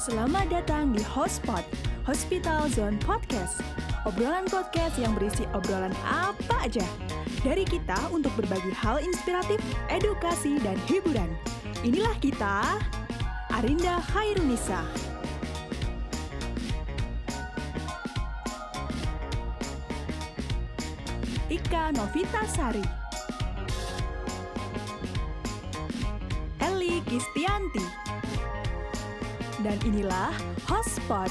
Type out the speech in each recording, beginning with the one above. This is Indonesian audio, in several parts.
Selamat datang di Hotspot, Hospital Zone Podcast. Obrolan podcast yang berisi obrolan apa aja. Dari kita untuk berbagi hal inspiratif, edukasi, dan hiburan. Inilah kita, Arinda Khairunisa. Ika Novitasari. Eli Kistianti. Dan inilah Hotspot.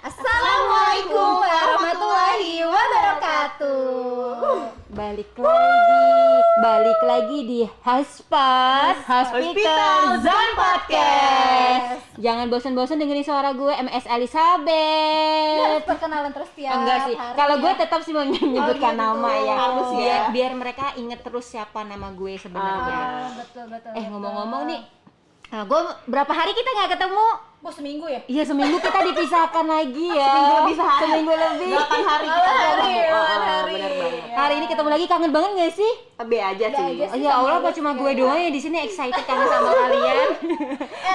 Assalamualaikum warahmatullahi wabarakatuh. Balik lagi di Hotspot Hospital Zone Podcast. Jangan bosan-bosan dengerin suara gue, MS Elizabeth. Perkenalan terus tiap Enggak sih, hari kalau ya. gue tetap sih menyebutkan gitu. nama ya. Harus biar, ya. biar mereka inget terus siapa nama gue sebenarnya. Betul. Ngomong-ngomong nih, gue berapa hari kita nggak ketemu? Seminggu ya? Iya, seminggu kita dipisahkan lagi ya. Seminggu lebih. 8 hari kita hari. benar. Hari ini ketemu lagi, kangen banget nggak sih? B aja sih. Oh ya Allah, apa cuma gue doang ya di sini excited kangen sama kalian?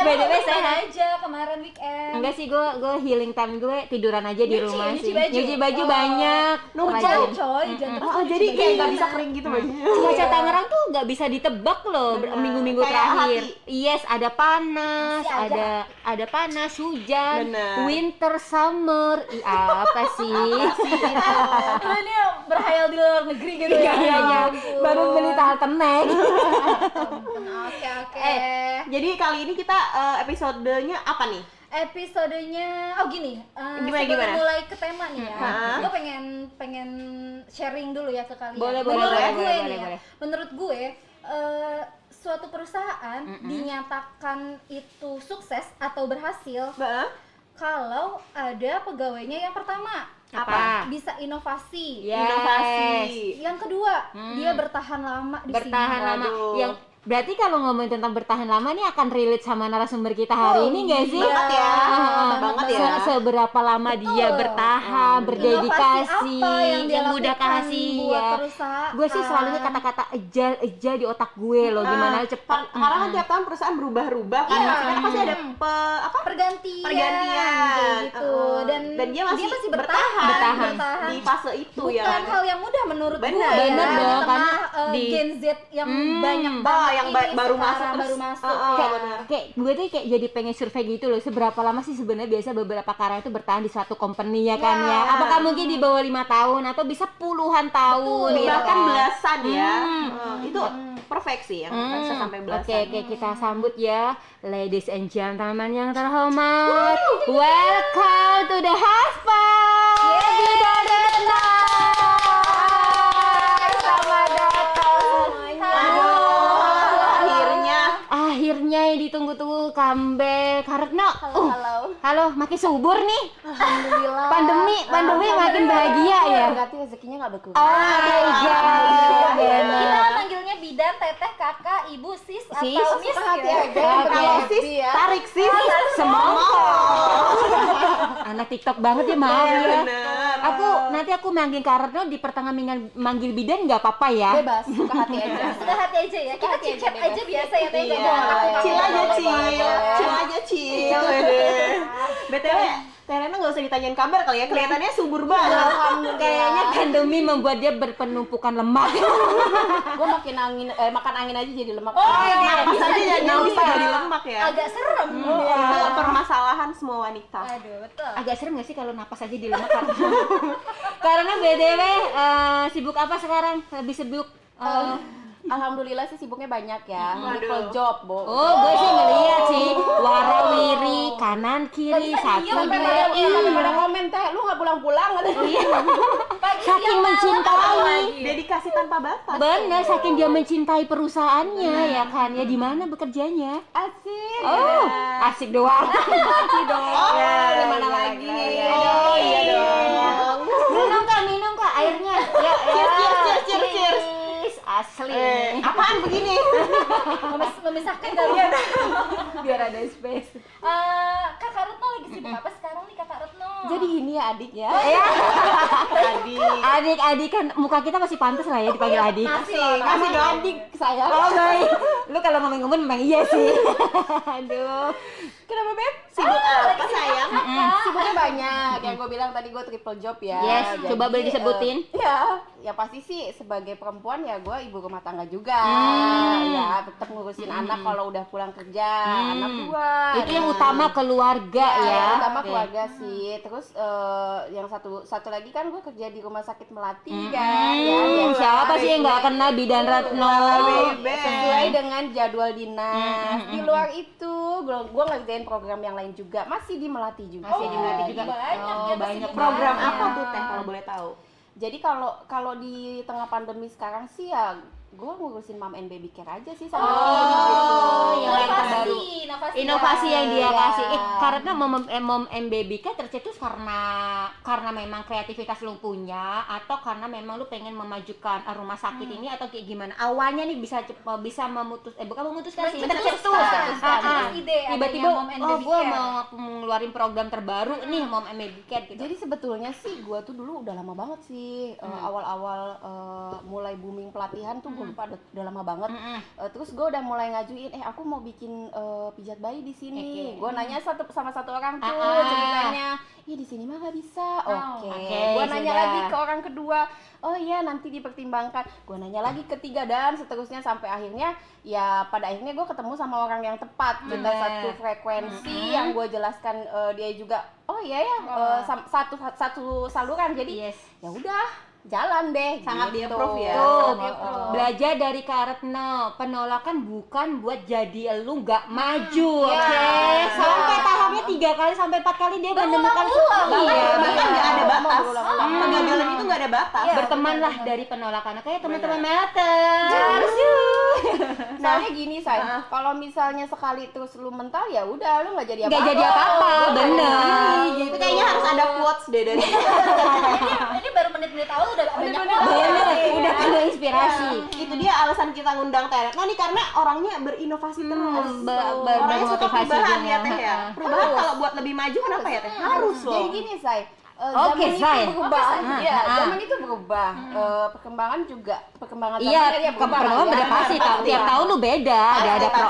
By the way, saya aja kemarin weekend. enggak sih, gue healing time gue tiduran aja di rumah sih. Nyuci Baju banyak. Hujan coy, Jadi kayak nggak bisa kering gitu bajunya. Cuaca Tangerang tuh nggak bisa ditebak loh. Minggu-minggu Kayak terakhir. hati. Yes, ada panas, Masih aja. ada panas, hujan, Bener. winter, summer. Apa sih? Lu ini berhayal di luar negeri gitu ya? Iya. Baru beli Taltenek. Oke. Jadi kali ini kita episodenya apa nih? Episodenya gini, Gimana? sebelum mulai ke tema nih ya, Hah? gue pengen sharing dulu ya ke kalian. Boleh. Menurut gue, suatu perusahaan dinyatakan itu sukses atau berhasil kalau ada pegawainya yang pertama Apa? bisa inovasi, Yes. Inovasi. yang kedua dia bertahan lama di Bertahan sini. lama. Waduh. Yang berarti kalau ngomongin tentang bertahan lama nih akan relate sama narasumber kita hari ini nggak sih? Banget ya. Banget Banget ya. Seberapa lama dia bertahan, berdedikasi, Inovasi apa yang dia yang udah lakukan kasih buat ya. perusahaan? Gue sih selalu ingat kata-kata eja di otak gue loh, gimana cepat. Karena kan tiap tahun perusahaan berubah-ubah kan. Iya. Maksudnya kan pasti ada pergantian pergantian. gitu. Dan dia masih bertahan. di fase itu bukan ya kan. hal yang mudah menurut Bener. gue Bener ya, dong, di karena tengah di- Gen Z yang banyak banget yang ini baru sekarang, masuk terus. baru masuk Bener. Kayak gue tuh kayak jadi pengen survei gitu loh, seberapa lama sih sebenarnya biasa beberapa karya itu bertahan di suatu company ya kan ya. Apakah mungkin di bawah 5 tahun atau bisa puluhan tahun gitu Bahkan kan. belasan ya. Itu perfect sih yang bisa sampai belasan. Oke, kita sambut ya, ladies and gentlemen yang terhormat. Welcome to the Hotspot. Bida Retna. Selamat datang semuanya. Akhirnya yang ditunggu-tunggu comeback Retno. Halo, makin subur nih. Alhamdulillah. Pandemi makin bahagia ya. Berarti rezekinya nggak berkurang. Oh my god. Kita manggilnya bidan, teteh, kakak, ibu, sis, atau miss hati ya. aja. Kalau sis, tarik sis. Semongko. Anak TikTok banget ya, maaf ya. Bener. Nanti aku manggil Kak Retno di pertengahan manggil bidan nggak apa-apa ya? Bebas, suka hati aja. Suka hati aja ya. Kita cicet aja biasa ya, teh. Iya. Chill aja cil. BTW, Terena nggak usah ditanyain kabar kali ya, kelihatannya subur banget. Kayaknya pandemi membuat dia berpenumpukan lemak. Gue makan angin aja jadi lemak. Napas aja jadi lemak ya. Agak serem. Itu permasalahan semua wanita. Aduh, betul. Agak serem nggak sih kalau napas aja di lemak? Karena BTW sibuk apa sekarang? Lebih sibuk Alhamdulillah sih sibuknya banyak ya. Waduh. Full job, Bu. Oh, gue sih ngeliat sih warawiri kanan kiri saking Pada komen teh, lu nggak pulang-pulang ada. saking mencintai. Dedikasi tanpa batas. Bener, saking dia mencintai perusahaannya ya kan ya, di mana bekerjanya? Asik. Oh, asik doang. Di mana lagi? Oh iya dong. Minum kak airnya. Ya, Cheers. asli. Apaan begini? Memisahkan kalian. Biar ada space. Kakak Retno lagi sibuk apa sekarang nih Kakak Retno? Jadi gini ya adiknya. Adik kan muka kita masih pantas lah ya dipanggil adik. Masih dong adik saya. Oh baik. Lu kalau ngomong-ngomong memang iya sih. Aduh. Kenapa Beb? Sibuk apa sayang? Sibuknya banyak. Yang gue bilang tadi gue triple job ya. Yes, coba boleh disebutin. Ya pasti sih sebagai perempuan ya gue ibu rumah tangga juga. Ya tetap ngurusin anak kalau udah pulang kerja, anak gue. Itu yang utama keluarga ya. Yang utama Oke. keluarga sih. Terus yang satu lagi kan gue kerja di rumah sakit Melati kan. Ya, Siapa sih yang nggak kenal Bidan Retno? sesuai dengan jadwal dinas. Di luar itu gue ngerjain program yang lain juga, masih di Melati juga. Masih di Melati juga. Banyak Program apa tuh Teh kalau boleh tahu? Jadi kalau di tengah pandemi sekarang sih ya gue ngurusin mom and baby care aja sih sama yang terbaru. Inovasi yang dia Ya. kasih. Karena mom and baby kan tercetus karena memang kreativitas lu punya atau karena memang lu pengen memajukan rumah sakit ini atau kayak gimana? Awalnya nih bisa bukan memutuskan sih, tercetus. ide Tiba-tiba adanya mom and baby gue care. mau ngeluarin program terbaru nih mom and baby care gitu. Jadi sebetulnya sih gue tuh dulu udah lama banget sih awal-awal mulai booming pelatihan tuh gue lupa udah lama banget. Terus gue udah mulai ngajuin, aku mau bikin pijat bayi di sini. Gue nanya sama satu orang tuh ceritanya, di sini mah gak bisa. Oke. Gue nanya sudah. lagi ke orang kedua, oh iya nanti dipertimbangkan. Gue nanya lagi ketiga dan seterusnya sampai akhirnya ya pada akhirnya gue ketemu sama orang yang tepat. Kita satu frekuensi yang gue jelaskan dia juga. Oh iya ya satu saluran. Jadi ya udah jalan deh. Sangat gitu. di-approve ya. Tuh, belajar dari Kak Retno, penolakan bukan buat jadi elu nggak maju, oke? Sampai tahapnya 3 kali sampai 4 kali dia menemukan Bahkan nggak ada batas. Kegagalan itu nggak ada batas. bertemanlah dari penolakan. Oke, teman-teman Melter. Soalnya gini saya, kalau misalnya sekali terus lu mental ya udah lu nggak jadi apa-apa. Nggak jadi apa-apa, bener. Itu kayaknya harus ada quotes deh dari Ini baru menit-menit awal udah banyak banget. Bener, udah penuh inspirasi. itu dia alasan kita ngundang Teh Retno nih karena orangnya berinovasi terus. Orangnya suka bermotivasi perubahan juga. ya Teh ya. Perubahan kalau buat lebih maju kenapa ya Teh? Harus loh. Jadi gini say, Oke, zaman Say. itu berubah. Iya, Ah. zaman itu berubah. Perkembangan perkembangan Iya, zaman ya berubah perkembangan lah ya. beda pasti. Tiap tahun lu beda,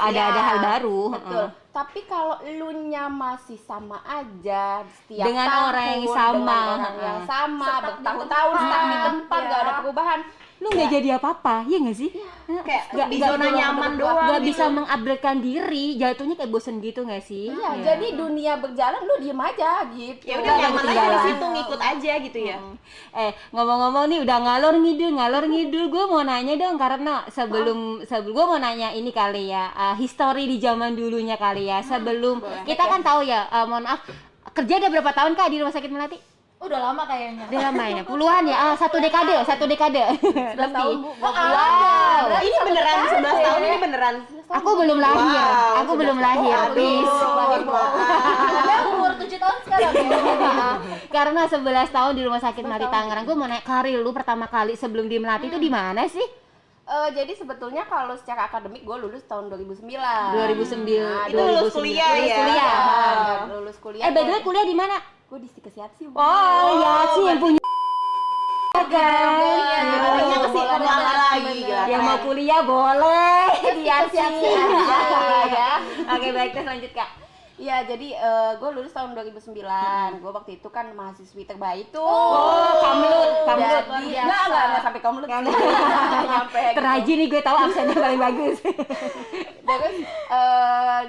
ada hal baru. Betul. Tapi kalau elunya masih sama aja setiap Dengan tahun, orang yang sama. dengan orang yang sama, bertahun-tahun stuck di tempat, gak ada perubahan. Lu nggak jadi apa-apa, iya nggak sih? Kayak di zona nyaman doang Nggak gitu. bisa mengupgradekan diri, jatuhnya kayak bosen gitu nggak sih? Iya, jadi dunia berjalan lu diem aja gitu. Ya udah nyaman aja di situ ngikut aja gitu ya. Ngomong-ngomong nih udah ngalor ngidul, gue mau nanya dong karena sebelum gue mau nanya ini kali ya, history di zaman dulunya kali ya, sebelum kita kan tahu ya, mohon maaf, kerja udah berapa tahun Kak di Rumah Sakit Melati? Udah lama kayaknya. Udah lama ya, puluhan ya, satu dekade lebih. Wow. Ini beneran 11 tahun ini beneran. Aku belum lahir, aku belum lahir, please. Ada umur 7 tahun sekarang ya. Karena 11 tahun di Rumah Sakit Melati Tangerang, gue mau naik karir lu pertama kali sebelum di Melati itu di mana sih? Jadi sebetulnya kalau secara akademik gue lulus tahun 2009. 2009. Itu lulus kuliah ya. Lulus kuliah. By the way kuliah di mana? Gue di Kesehatan. Oh, ya sih yang punya kan. Arahnya ke situ lagi. Yang mau kuliah boleh di Asia. Ya. Oke, baik, terus lanjut Kak. Iya, jadi gue lulus tahun 2009. Gue waktu itu kan mahasiswi terbaik tuh. Kamlut. Jadi enggak sampai kamlut. Nyampe. Terajin nih gue tahu absennya paling bagus. Terus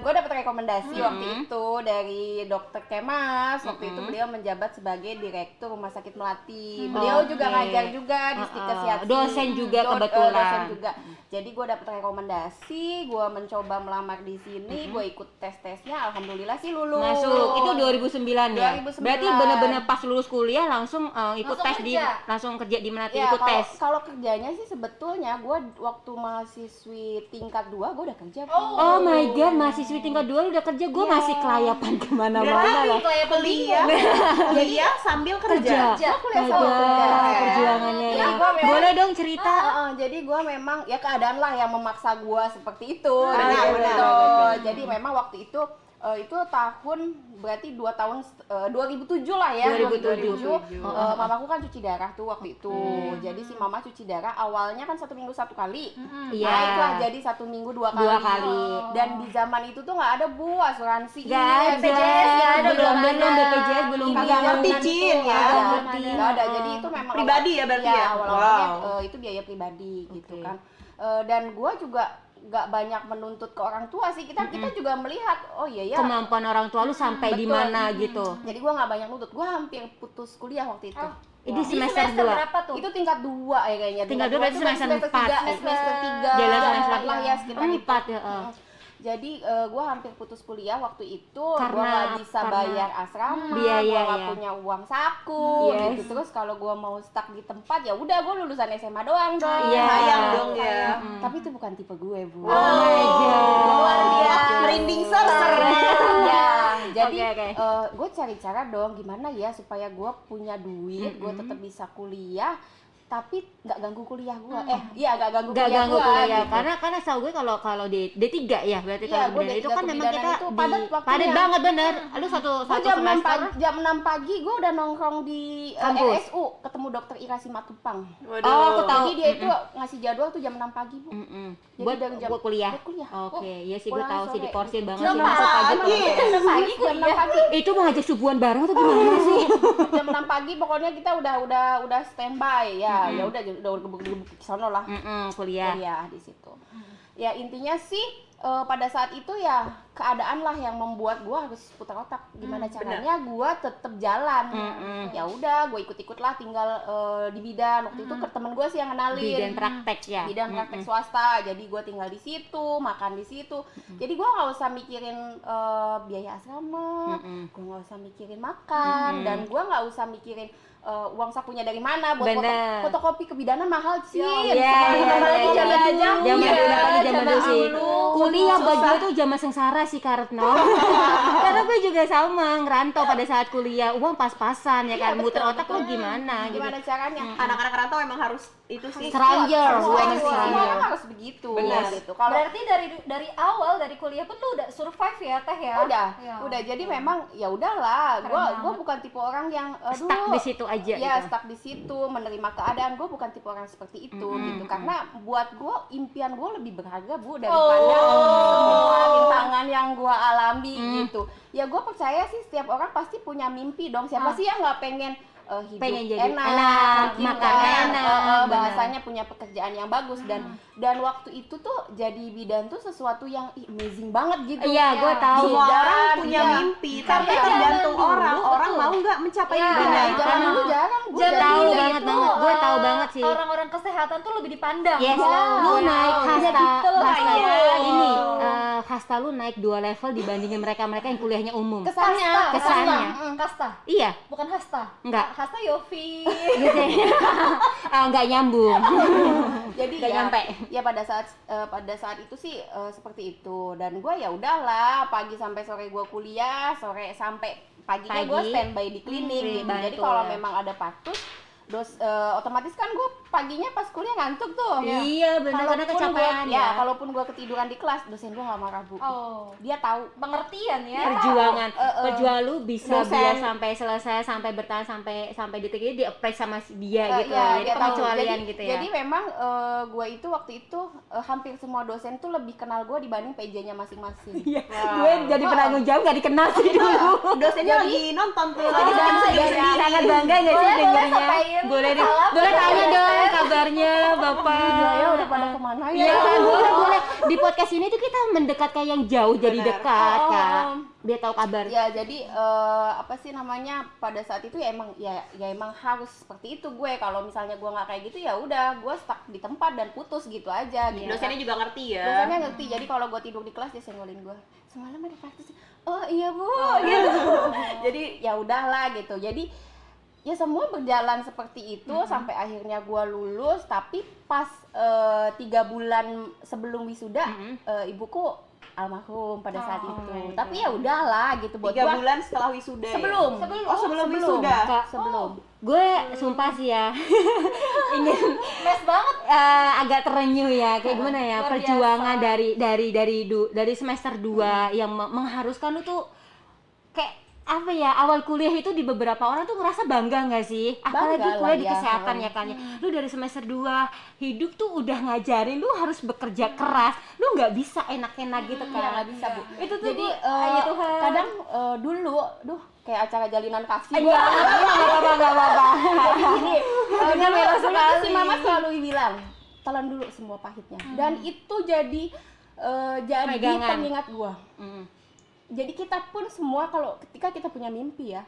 gue dapet rekomendasi waktu itu dari Dokter Kemas. Waktu itu beliau menjabat sebagai Direktur Rumah Sakit Melati. Beliau juga ngajar juga di Stik Kesehatan. Dosen juga kebetulan. Dosen juga. Jadi gue dapet rekomendasi, gue mencoba melamar di sini, gue ikut tes-tesnya, alhamdulillah sih lulus. Masuk. Itu 2009 ya. 2009. Berarti benar-benar pas lulus kuliah langsung ikut Langsung tes kerja. langsung kerja di Melati Ya, ikut tes. kalau kerjanya sih sebetulnya gue waktu mahasiswi tingkat 2 gue udah kerja. Oh my god, mahasiswi tingkat 2 udah kerja, gue masih kelayapan kemana-mana lah. Kuliah sambil kerja. Kuliah sambil kerja. Perjuangannya. Jadi gua memang- Boleh dong cerita. Jadi gue memang ya keadaan lah yang memaksa gue seperti itu. Benar, gitu. benar. Jadi memang waktu itu itu tahun berarti 2 tahun 2007 lah ya. 2007. Mamaku kan cuci darah tuh waktu itu. Jadi si mama cuci darah awalnya kan 1 minggu 1 kali. Iya. Naiklah jadi 1 minggu 2 kali. 2 kali. Dan di zaman itu tuh nggak ada Bu asuransi Gak ada, BPJS nggak ada, belum BPJS belum Kagak ngerti Cin ya. nggak ada. Jadi itu memang Pribadi ya berarti ya? awal-awalnya Wow. itu biaya pribadi gitu Oke. kan. Dan gua juga nggak banyak menuntut ke orang tua sih, kita juga melihat oh iya ya kemampuan orang tua lu sampai di betul. mana gitu. Jadi gua nggak banyak nuntut, gua hampir putus kuliah waktu itu. Itu Di semester 2. berapa tuh? Itu tingkat 2 ya kayaknya. Tingkat 2 berarti itu semester 4. 3, semester 3. Jalan semester empat lah ya sekitar itu. 4 ya. Jadi gua hampir putus kuliah waktu itu, Karena- gua nggak bisa karena bayar asrama, biaya, gua nggak ya. punya uang saku, Yes. gitu. Terus kalau gua mau stuck di tempat ya udah gua lulusan SMA doang dong. Iya. Sayang dong ya. Tapi itu bukan tipe gue, Bu. Luar biasa. Merinding ser. Ya, jadi Oke. gue cari cara dong gimana ya supaya gue punya duit, gue tetap bisa kuliah, tapi nggak ganggu kuliah gue. Iya nggak ganggu Gak kuliah ganggu gue. kuliah Gitu. karena tahu gue kalau di D3 ya berarti Iya, kalau gue benar itu D3 kan memang kebidanan kita itu padat waktunya. padat banget bener. Lu satu Gue satu semester jam 6 pagi gue udah nongkrong di Kampus. RSU ketemu dokter Ira Simatupang. Waduh. Oh, aku tahu. Jadi dia itu ngasih jadwal tuh jam 6 pagi, Bu. Jadi buat dari jam- buat kuliah. buat kuliah. Oke, ya sih gue pulang tahu sih sore. diporsir banget Jam sih 6 masuk pagi. pagi. Jam pagi, jam 6 pagi. Itu mau ngajak subuhan bareng atau gimana sih? Jam 6 pagi pokoknya kita udah standby ya. Ya udah gebuk-gebuk ke sono lah. Kuliah. Kuliah di situ. Ya intinya sih pada saat itu ya keadaan lah yang membuat gua harus putar otak gimana caranya gua tetap jalan. Ya udah gua ikut-ikut lah tinggal di bidan waktu itu ke temen gua sih yang kenalin. Bidan praktek ya. Bidan praktek swasta, jadi gua tinggal di situ, makan di situ. Jadi gua nggak usah mikirin biaya asrama, gua nggak usah mikirin makan, dan gua nggak usah mikirin uang sakunya dari mana buat Bener. fotokopi kebidanan mahal sih. Iya, Apalagi zaman dulu. Zaman Iya, dulu apalagi zaman dulu sih. Kuliah bagi gue tuh zaman sengsara sih Kartno. Karena gue juga sama ngerantau pada saat kuliah, uang pas-pasan ya kan. Muter otak lu gimana gitu. Gimana caranya? Anak-anak rantau emang harus itu sih. Stranger, Semua women semua stranger. orang harus begitu. Benar. Gitu. Kalau Berarti dari awal dari kuliah pun lu udah survive ya Teh ya? udah jadi memang ya udahlah. Gua bukan tipe orang yang Stuck di situ aja ya gitu. stuck di situ menerima keadaan. Gue bukan tipe orang seperti itu gitu. Karena buat gue impian gue lebih berharga, Bu, daripada semua rintangan yang gue alami gitu. Ya gue percaya sih setiap orang pasti punya mimpi dong. Siapa sih yang nggak pengen hidup Pengen jadi enak, enak, makan enak, benar. bahasanya punya pekerjaan yang bagus, dan waktu itu tuh jadi bidan tuh sesuatu yang amazing banget gitu. Iya, gue tahu. Semua Bidan, orang punya iya. mimpi, tapi Karena tergantung zaman orang. dulu, Orang betul. mau nggak mencapai Iya, mimpinya. Zaman Karena- dulu jarang, Bu. Zaman Tahu dulu banget, itu, gue tahu banget sih. Orang-orang kesehatan tuh lebih dipandang. Yes, Wow. lu naik hasta, gitu lah, hasta iya. ini, hasta lu naik 2 level dibandingin mereka-mereka yang kuliahnya umum. Kesannya, Kesannya. Kasta, Iya, bukan Hasta. Enggak. Hasta Yofi. gitu ya. Nggak nyambung. Jadi Nggak ya, nyampe. ya pada saat itu sih seperti itu, dan gue ya udahlah pagi sampai sore gue kuliah, sore sampai paginya gue Pagi. standby di klinik gitu. Jadi betul kalau ya. memang ada patus otomatis kan gue paginya pas kuliah ngantuk tuh. Iya, benar karena Kalaupun kecapean gua, ya. kalaupun gue ketiduran di kelas, dosen gue nggak marah, Bu. Oh, Dia tahu. pengertian ya. Perjuangan, perjuangan lu bisa Dosen. biar sampai selesai, sampai bertahan sampai detik ini di-apply sama dia gitu. Iya, Jadi dia tahu. pengecualian Jadi- gitu ya. Jadi memang gue itu waktu itu hampir semua dosen tuh lebih kenal gue dibanding PJ-nya masing-masing. Iya, gue jadi penanggung jawab gak dikenal sih dulu. Dosennya lagi nonton tuh, lagi iya, senyum-senyum iya. sendiri. Sangat bangga gak sih Boleh dengernya? sampaikan Boleh salam boleh kepada tanya dong dosen. kabarnya Bapak. Ya udah pada kemana ya? Iya kan, boleh. Di podcast ini tuh kita mendekat kayak yang jauh jadi Benar. dekat, Kak. Oh. Dia tahu kabar. Ya jadi apa sih namanya, pada saat itu ya emang harus seperti itu gue. Kalau misalnya gue nggak kayak gitu ya udah gue stuck di tempat dan putus gitu aja. Gitu. Dosennya juga ngerti ya. Dosennya ngerti. Jadi kalau gue tidur di kelas dia senggolin gue. Semalam ada praktis. Oh iya, Bu. Gitu. Jadi ya udahlah gitu. Jadi ya semua berjalan seperti itu sampai akhirnya gue lulus. Tapi pas 3 bulan sebelum wisuda, ibuku almarhum pada saat Oh itu. my Tapi God. ya udahlah gitu buat 3 gua. bulan setelah wisuda ya? Sebelum. Oh, sebelum wisuda. Kak, Sebelum. gue sumpah sih ya ingin Mes banget. agak terenyuh ya, kayak gimana ya, Luar perjuangan biasa. dari semester 2 yang mengharuskan lu tuh kayak apa ya, awal kuliah itu di beberapa orang tuh ngerasa bangga nggak sih, apalagi Bangga kuliah lah, di ya. kesehatan ya kan ya. Lu dari semester 2 hidup tuh udah ngajarin lu harus bekerja keras, lu nggak bisa enak-enak gitu Iya, kan. nggak bisa, Bu. Itu tuh Jadi ya Tuhan. kadang dulu kayak acara jalinan kasih Iya, nggak apa-apa. ini dulu si mama selalu bilang telan dulu semua pahitnya, dan itu jadi Pegangan. pengingat gua. Jadi kita pun semua kalau ketika kita punya mimpi ya,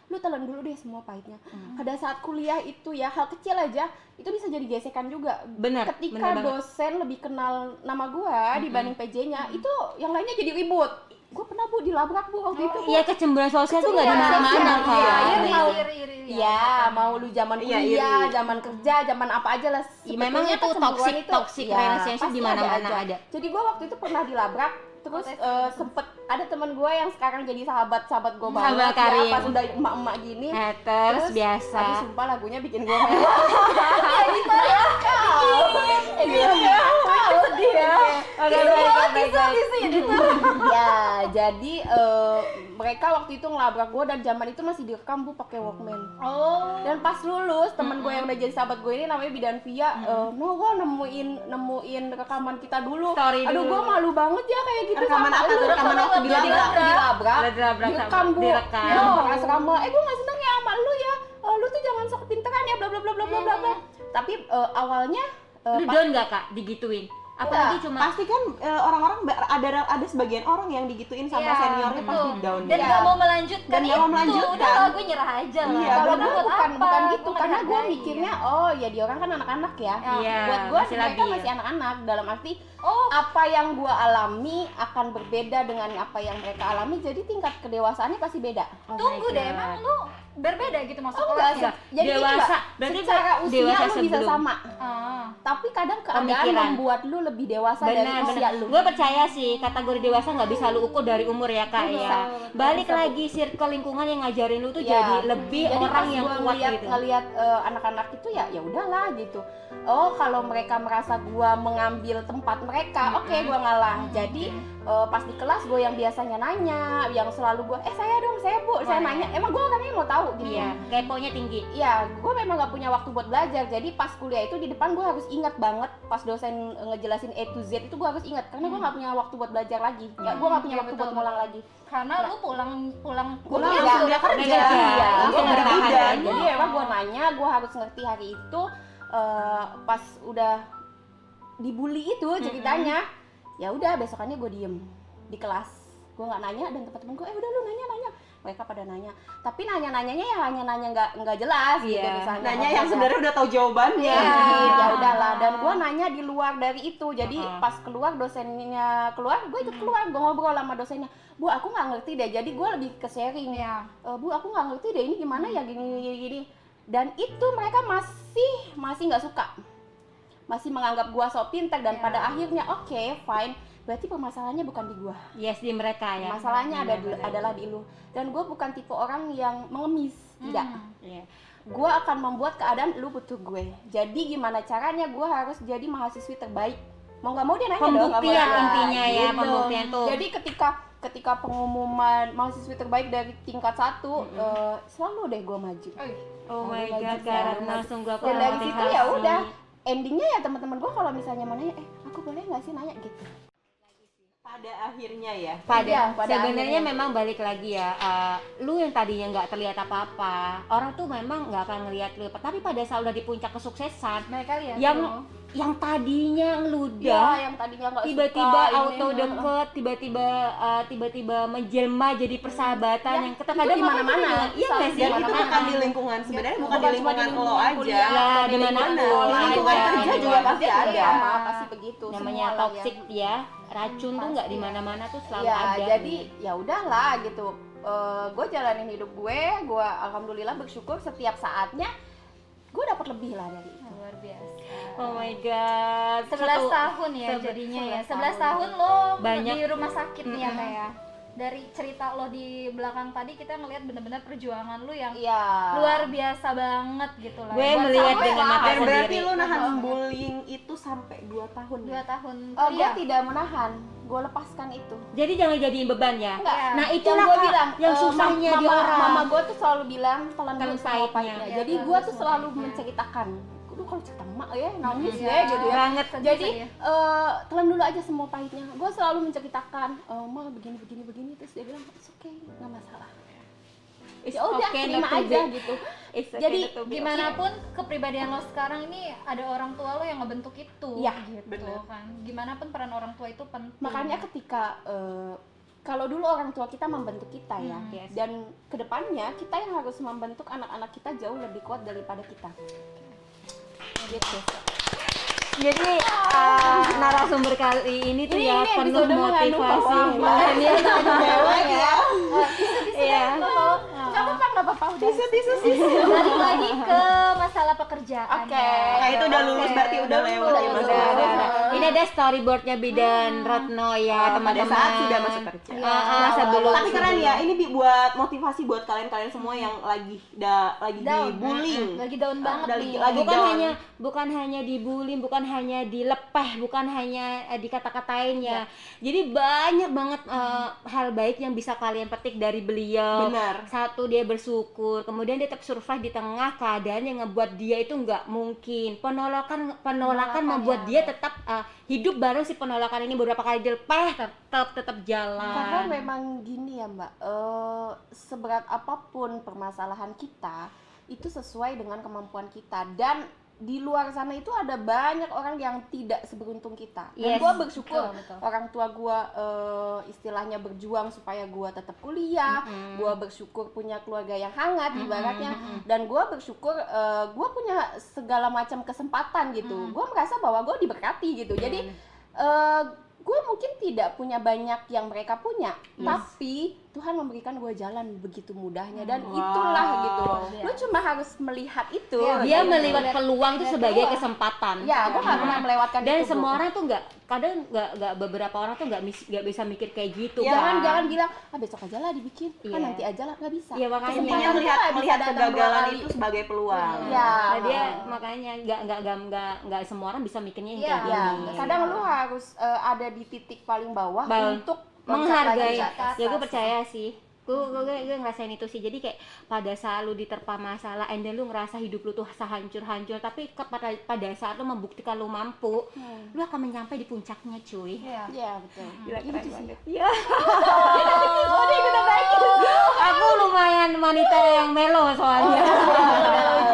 lu telan dulu deh semua pahitnya. Pada saat kuliah itu ya, hal kecil aja itu bisa jadi gesekan juga. Bener, Ketika bener banget. dosen lebih kenal nama gua dibanding PJ-nya, itu yang lainnya jadi ribut. Gua pernah Bu dilabrak Bu waktu itu. Bu. Iya, kecemburuan sosial tuh nggak di mana-mana Iya, kan. iya, mau Iri. Iya, mau lu zaman Iya, kuliah, iri. zaman kerja, zaman apa aja lah. Iya, memang Sebetulnya itu kecemburuan toxic ya, relationship pasti di mana-mana aja. ada. Jadi gua waktu itu pernah dilabrak, terus sempet ada teman gua yang sekarang jadi sahabat gue banget. Sahabat Karim. Ya, pas udah emak-emak gini. Terus biasa. Aduh, sumpah lagunya bikin gua mewah. Sedih ya. Oke, baik. Ya, jadi mereka waktu itu ngelabrak gue, dan zaman itu masih direkam Bu pakai Walkman. Dan pas lulus, temen gue yang udah jadi sahabat gue ini namanya Bidan Via, no, gue nemuin rekaman kita dulu. Story Aduh, dulu. gue malu banget ya kayak gitu. Rekaman sama apa lu. tuh? Rekaman waktu dilabrak? Dilabrak, Dilabrak direkam sama- Bu. direkam. Ya, pakai asrama. Gue nggak seneng ya sama lu ya. Lu tuh jangan sok pinteran ya, bla bla bla bla bla bla bla. Tapi awalnya Lu down nggak Kak digituin? Apalagi Enggak, cuma Pasti kan orang-orang ada sebagian orang yang digituin sama Iya, seniornya pasti betul. down. Dan ya. nggak mau melanjutkan Dan nggak mau itu. melanjutkan. Udah lah, gue nyerah aja lah. Iya, kalau bener. gue bukan gitu, Gua karena gue ngehargain. mikirnya oh ya dia orang kan anak-anak ya. Iya, Buat gue masih mereka labil. masih anak-anak, dalam arti Oh. apa yang gue alami akan berbeda dengan apa yang mereka alami, jadi tingkat kedewasaannya pasti beda. Tunggu deh, emang lu berbeda gitu masuk enggak, kelasnya? jadi gini, dewasa. Mbak, Berarti secara usia dewasa lu bisa sebelum. sama, Ah. tapi kadang keadaan Pemikiran. membuat lu lebih dewasa dari usia lu. Gue percaya sih kategori dewasa nggak bisa lu ukur dari umur ya Kak Nggak ya. bisa. Balik lagi circle lingkungan yang ngajarin lu tuh Iya. jadi lebih Jadi orang pas yang gua kuat ngeliat, gitu. ngeliat anak-anak itu ya udahlah gitu. Oh, kalau mereka merasa gua mengambil tempat mereka, oke gua ngalah. Jadi pas di kelas gue yang biasanya nanya, yang selalu gua saya dong, saya Bu, saya Wah. nanya. Emang gua orangnya mau tahu gitu. Iya, keponya tinggi. Iya, gue memang gak punya waktu buat belajar. Jadi pas kuliah itu di depan gue harus ingat banget. Pas dosen ngejelasin A to Z itu gue harus ingat, karena gue gak punya waktu buat belajar lagi. Ya, gue gak punya Iya, waktu betul. buat ngulang lagi. Karena lu pulang Pulang kuliah udah udah kerja. kerja. Iya, Langsung gua nggak bertahan kerja. aja. Jadi emang gue nanya, gue harus ngerti hari itu. Pas udah dibully itu ceritanya, ya udah besokannya gue diem di kelas. Gue nggak nanya, dan teman-teman gue udah lu nanya. Mereka pada nanya, tapi nanyanya ya hanya nanya nggak jelas gitu, Iya. misalnya Nanya oh, yang sebenarnya udah tahu jawabannya. ya udahlah. Dan gue nanya di luar dari itu. Jadi pas keluar, dosennya keluar, gue ikut keluar, gue ngobrol sama dosennya. Bu, aku nggak ngerti deh. Jadi gue lebih ke sharing. Iya. Bu, aku nggak ngerti deh ini gimana ya gini. Dan itu mereka masih nggak suka, masih menganggap gue sok pintar. Dan pada akhirnya oke, fine. Berarti permasalahannya bukan di gue. Yes, di mereka ya. Masalahnya adalah di lu. Dan gue bukan tipe orang yang mengemis, tidak. Iya. Gue akan membuat keadaan lu butuh gue. Jadi gimana caranya gue harus jadi mahasiswi terbaik. Mau nggak mau dia nanya dong. nggak Pembuktian mau. intinya ya, Gitu. pembuktian tuh. Jadi ketika pengumuman mahasiswi terbaik dari tingkat 1, selalu deh gue maju. Oh my Selalu god, maju, karena selalu sungguh aku Dan dari situ memotivasi. ya udah. Endingnya ya teman-teman gue kalau misalnya mau nanya, aku boleh nggak sih nanya gitu. Pada akhirnya ya. Iya, pada Sebenarnya akhirnya. memang balik lagi ya, lu yang tadinya nggak terlihat apa-apa, orang tuh memang nggak akan ngelihat lu, tapi pada saat udah di puncak kesuksesan, Mereka lihat yang tadinya Ya, ngeludah, yang tadinya nggak tiba-tiba suka, auto ini, deket, tiba-tiba menjelma jadi persahabatan Ya, yang kita itu kadang di mana-mana. iya nggak sih? Dan itu Mana-mana. bukan di lingkungan, sebenarnya bukan di Bukan cuma lingkungan di lo lingkungan aja. kuliah, Lah, atau di mana-mana. sekolah, Di lingkungan ada, kerja di juga mana- pasti ada. Sama, pasti begitu. Namanya semua lah toxic yang- ya, racun tuh nggak di mana-mana tuh selalu ya, ada. jadi ya udahlah gitu. Gue jalanin hidup gue alhamdulillah bersyukur setiap saatnya gue dapat lebih lah dari itu. luar biasa. Oh my god. 11 tahun ya jadinya ya. 11 tahun lo Banyak. di rumah sakit nih ya kayak. Dari cerita lo di belakang tadi kita ngelihat benar-benar perjuangan lo yang Iya. luar biasa banget gitu lah. Gue Buat melihat sampai dengan mata Dan berarti sendiri. lu nahan bullying itu sampai 2 tahun. 2 tahun Gue kuliah. tidak menahan, gue lepaskan itu. Jadi jangan jadiin beban ya. Enggak. Nah, Yang itulah gue Kak, bilang yang susahnya di orang. Mama gue tuh selalu bilang telan Telan dulu semua pahitnya. pahitnya. Ya, Jadi telan gue dulu tuh semua selalu pahitnya. menceritakan. Aduh kalau cerita emak ya nangis Iya. ya gitu ya. Banget. Jadi ya. telan dulu aja semua pahitnya. Gue selalu menceritakan, Ma begini terus dia bilang it's okay, nggak masalah. It's Ya udah okay terima not to aja be- gitu. It's okay Jadi, not to be Gimana pun kepribadian lo sekarang ini ada orang tua lo yang ngebentuk itu Iya, gitu bener. kan. Gimana pun peran orang tua itu penting. Makanya ketika kalau dulu orang tua kita membentuk kita ya, yes. dan kedepannya kita yang harus membentuk anak-anak kita jauh lebih kuat daripada kita. Gitu. Jadi narasumber kali ini tuh Ini ya penuh episode mengandung motivasi. bawang. Ini ada mewah ya. Iya. Nggak apa-apa, udah. Balik lagi ke masalah pekerjaan. Oke. Nah, itu udah lulus berarti udah lewat ya Mas. Ini ada storyboardnya Bidan Retno ya Pada teman-teman. saat sudah masuk kerja. Sebelum. Tapi keren ya, ini buat motivasi buat kalian-kalian semua yang lagi Down. dibullying. Lagi down banget nih. Lagi bukan hanya dibully, bukan hanya dilepeh, bukan hanya dikata-katain ya. Jadi banyak banget hal baik yang bisa kalian petik dari beliau. Benar. Satu, dia bersyukur, kemudian dia tetap survive di tengah keadaan yang ngebuat dia itu nggak mungkin. Penolakan membuat dia tetap hidup bareng si penolakan ini. Beberapa kali dilepeh tetap jalan. Karena memang gini ya Mbak, seberat apapun permasalahan kita itu sesuai dengan kemampuan kita, dan di luar sana itu ada banyak orang yang tidak seberuntung kita. Dan Yes, gue bersyukur betul. orang tua gue istilahnya berjuang supaya gue tetap kuliah. Gue bersyukur punya keluarga yang hangat ibaratnya, dan gue bersyukur gue punya segala macam kesempatan gitu. Gue merasa bahwa gue diberkati gitu. Jadi gue mungkin tidak punya banyak yang mereka punya, tapi Tuhan memberikan gue jalan begitu mudahnya, dan itulah gitu. Lu cuma harus melihat itu. Dia gitu. melihat peluang itu sebagai kesempatan. Ya, gue nggak pernah melewatkan Dan itu. semua Bu. orang tuh nggak beberapa orang tuh nggak bisa mikir kayak gitu. Jangan bilang besok aja lah dibikin, Iya. nanti aja lah, nggak bisa. Iya, makanya. Intinya Kesempatan melihat tuh nggak bisa datang dua kegagalan kali. itu sebagai peluang. Ya, Nah, dia makanya nggak semua orang bisa mikirnya yang Iya, kayak ya, gini. kadang lu harus ada di titik paling bawah untuk loncat Menghargai. lagi ke atas. Ya gue percaya sih. Gue ngerasain itu sih. Jadi kayak pada saat lu diterpa masalah, and then lu ngerasa hidup lu tuh sehancur-hancur, tapi pada saat lu membuktikan lu mampu, lu akan menyampai di puncaknya, cuy. Iya. Iya, betul. Keren banget. Ya. Aku lumayan wanita yang melo soalnya.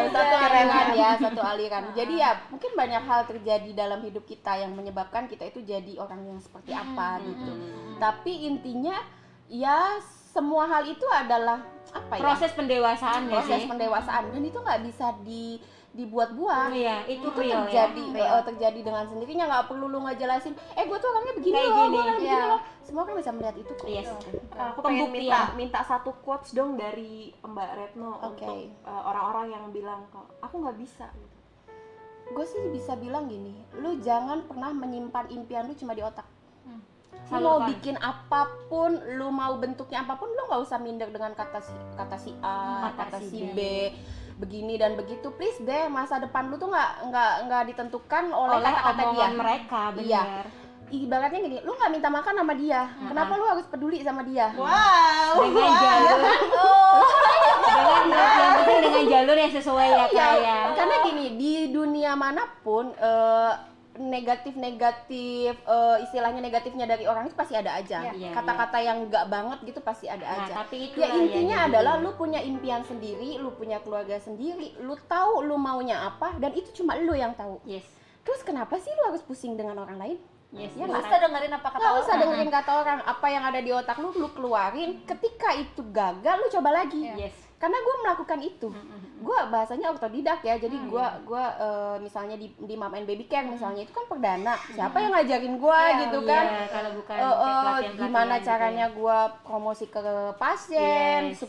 Satu aliran ya, satu aliran. Jadi ya mungkin banyak hal terjadi dalam hidup kita yang menyebabkan kita itu jadi orang yang seperti apa gitu. Tapi intinya ya semua hal itu adalah apa ya? Proses pendewasaan ya Proses sih. pendewasaan, dan itu nggak bisa dibuat-buat. Iya, itu Itu real ya. terjadi terjadi dengan sendirinya, nggak perlu lu ngejelasin gue tuh orangnya begini Kayak loh, gini. gue orangnya begini Iya. loh. Semua orang bisa melihat itu kok. Yes. Aku pengen Pembuktian. minta satu quotes dong dari Mbak Retno Oke. untuk orang-orang yang bilang kok aku nggak bisa. Gue sih bisa bilang gini, lu jangan pernah menyimpan impian lu cuma di otak. Lu mau Salurkan. bikin apapun, lu mau bentuknya apapun, lu nggak usah minder dengan kata si A, kata si B, begini dan begitu. Please deh, masa depan lu tuh nggak ditentukan oleh kata-kata dia. omongan mereka, Iya. benar. Ibaratnya gini, lu nggak minta makan sama dia, kenapa lu harus peduli sama dia? Wow. Dengan jalur yang penting dengan jalur yang sesuai ya Ya, Kak ya. karena gini, di dunia manapun negatif istilahnya negatifnya dari orang itu pasti ada aja. Iya, Kata-kata yang enggak banget gitu pasti ada Nah, aja. tapi itu Ya intinya adalah lu punya impian sendiri, lu punya keluarga sendiri, lu tahu lu maunya apa, dan itu cuma lu yang tahu. yes. Terus kenapa sih lu harus pusing dengan orang lain? Yes. Ya Nggak nggak? usah dengerin apa kata Nggak usah orang. dengerin kata orang. Apa yang ada di otak lu keluarin. Ketika itu gagal, lu coba lagi. Yes. Karena gue melakukan itu. Gue bahasanya otodidak ya. Jadi gue misalnya di Mom and Baby Care misalnya, itu kan perdana. Siapa yang ngajarin gue gitu kan? Iya, kalau bukan pelatihan-pelatihan Gimana gitu caranya ya. gue promosi ke pasien Yes.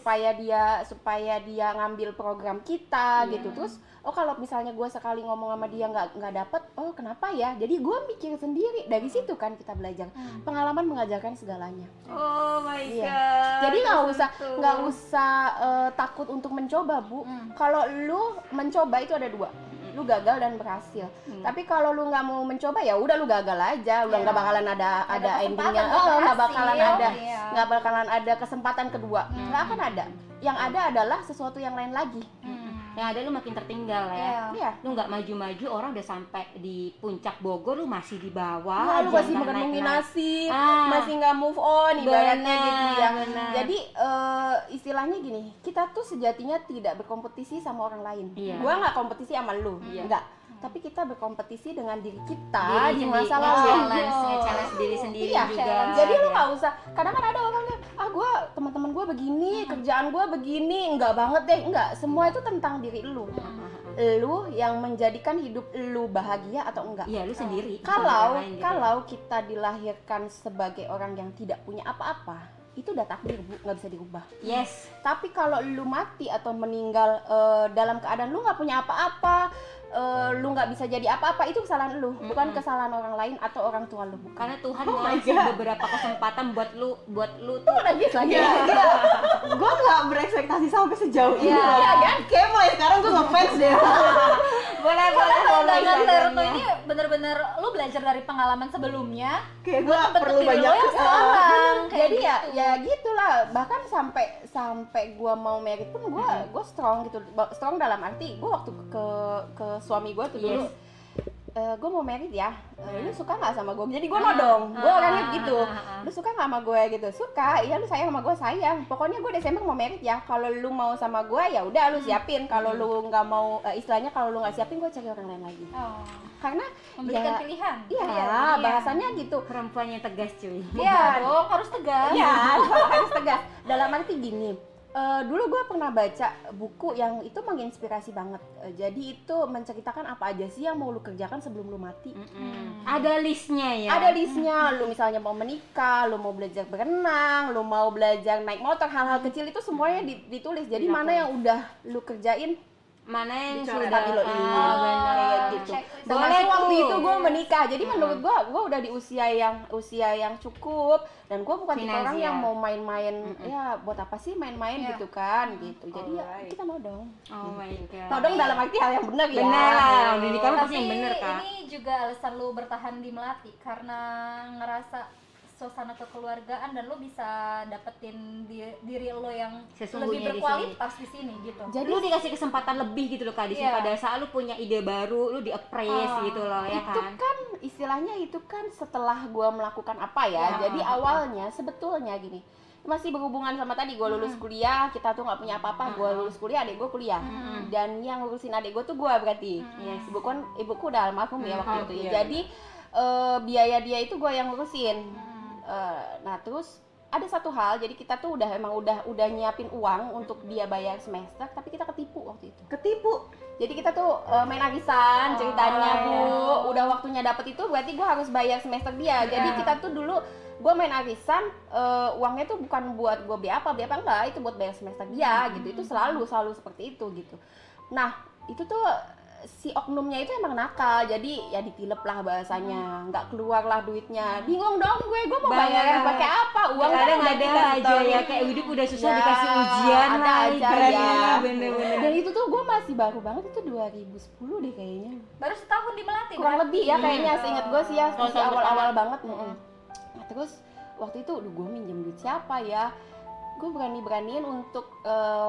supaya dia ngambil program kita gitu. Terus oh kalau misalnya gue sekali ngomong sama dia nggak dapet, oh kenapa ya, jadi gue mikir sendiri. Dari situ kan kita belajar. Pengalaman mengajarkan segalanya. Oh my Iya. god. Jadi nggak usah takut untuk mencoba, Bu. Kalau lu mencoba itu ada dua, lu gagal dan berhasil. Tapi kalau lu nggak mau mencoba ya udah lu gagal aja, udah nggak bakalan ada endingnya, nggak bakalan ada kesempatan kedua, nggak akan ada. Yang ada adalah sesuatu yang lain lagi. Yang ada lu makin tertinggal ya. Iya. Lu nggak maju-maju, orang udah sampai di puncak Bogor, lu masih di bawah. Wah, lu aja, masih nggak mengenungi naik-naik. nasib, Ah. masih nggak move on, ibaratnya Benar, gitu ya. benar. Jadi istilahnya gini, kita tuh sejatinya tidak berkompetisi sama orang lain. Iya. Gua nggak kompetisi sama lu, Iya. enggak. Tapi kita berkompetisi dengan diri kita Diri di sendiri, masa lalu. nge-challenge diri sendiri Iya, juga. jadi lu nggak usah. Kadang kan ada orang yang, teman-teman gue begini, kerjaan gue begini, enggak banget deh, enggak. Semua itu tentang diri lu. Lu yang menjadikan hidup lu bahagia atau enggak. Iya, lu sendiri. Kalau Orang lain gitu. kalau kita dilahirkan sebagai orang yang tidak punya apa-apa, itu udah takdir, Bu, nggak bisa dirubah. Yes. Tapi kalau lu mati atau meninggal dalam keadaan lu nggak punya apa-apa, lu nggak bisa jadi apa-apa, itu kesalahan lu, bukan kesalahan orang lain atau orang tua lu, bukan. Karena Tuhan Oh my ngasih God. beberapa kesempatan buat lu tuh. Tuh nangis lagi. Gue nggak berekspektasi sampai sejauh ini. Iya, loh. kan? Kayak mulai sekarang gue ngefans deh. Boleh Karena follow dengan Naruto Instagramnya. ini bener-bener lu belajar dari pengalaman sebelumnya Kayak gue bentuk perlu diri banyak. lo yang sekarang. Jadi ya gitulah, bahkan sampai gua mau married pun gua strong gitu. Strong dalam arti gua waktu ke suami gua tuh dulu, gue mau married ya, lu suka nggak sama gue? Jadi gue nodong, gue orangnya gitu. Lu suka nggak sama gue gitu? Suka, iya. Lu sayang sama gue? Sayang. Pokoknya gue Desember mau married ya. Kalau lu mau sama gue ya udah lu siapin. Kalau lu nggak mau, istilahnya kalau lu nggak siapin, gue cari orang lain lagi. Oh, Karena memberikan ya, pilihan. iya, bahasannya gitu. Perempuan yang tegas, cuy. Iya dong, harus tegas. Iya, harus tegas. Dalam arti gini, dulu gue pernah baca buku yang itu menginspirasi banget. Jadi itu menceritakan apa aja sih yang mau lu kerjakan sebelum lu mati. Ada listnya ya. Ada listnya, lu misalnya mau menikah, lu mau belajar berenang, lu mau belajar naik motor, hal-hal kecil itu semuanya ditulis. Jadi mana yang udah lu kerjain, Mana yang Dicoret. sudah tapi lo ini benar. kayak gitu. Checklist. Termasuk Boleh waktu tuh. itu gue menikah, jadi menurut gue udah di usia yang cukup, dan gue bukan tipe orang yang mau main-main. Ya buat apa sih main-main Iya. gitu kan, gitu. Jadi ya Alright. kita nodong. Oh my god. Nodong dalam arti hal yang benar ya. Benar lah, udah nikah Tapi pasti yang bener, Kak. ini juga alasan lu bertahan di Melati karena ngerasa suasana kekeluargaan dan lu bisa dapetin diri lo yang Sesungguhnya lebih berkualitas di sini gitu. Jadi Lu dikasih kesempatan lebih gitu loh, Kak, di sini Iya. pada saat lu punya ide baru, lu di-appraise gitu loh, ya itu kan? kan istilahnya itu kan setelah gue melakukan apa ya. Ya. Jadi awalnya sebetulnya gini, masih berhubungan sama tadi gue lulus kuliah, kita tuh nggak punya apa-apa. Gue lulus kuliah, adik gue kuliah, dan yang ngurusin adik gue tuh gue berarti. Yes. Ibuku udah almarhum ya waktu itu. iya. Jadi biaya dia itu gue yang ngurusin. Nah terus ada satu hal, jadi kita tuh udah nyiapin uang untuk dia bayar semester, tapi kita ketipu waktu itu. Ketipu. Jadi kita tuh main arisan ceritanya, Bu. Udah waktunya dapet itu berarti gue harus bayar semester dia. Jadi kita tuh dulu gue main arisan, uangnya tuh bukan buat gue beli apa enggak, itu buat bayar semester dia gitu. Itu selalu seperti itu gitu. Nah, itu tuh si oknumnya itu emang nakal, jadi ya ditilep lah bahasanya, nggak keluar lah duitnya. Bingung dong gue mau bayar pakai apa? Uang kan Kadang udah ada kita aja setorin. ya, kayak hidup udah susah Ya, dikasih ujian ada lagi. aja ya. Bener-bener. Dan itu tuh gue masih baru banget, itu 2010 deh kayaknya. Baru setahun di Melati. Kurang berarti? lebih ya kayaknya, seingat gue sih ya, Tahun masih awal-awal pertama. banget. Nah, terus waktu itu gue minjem duit siapa ya? Gue beraniin untuk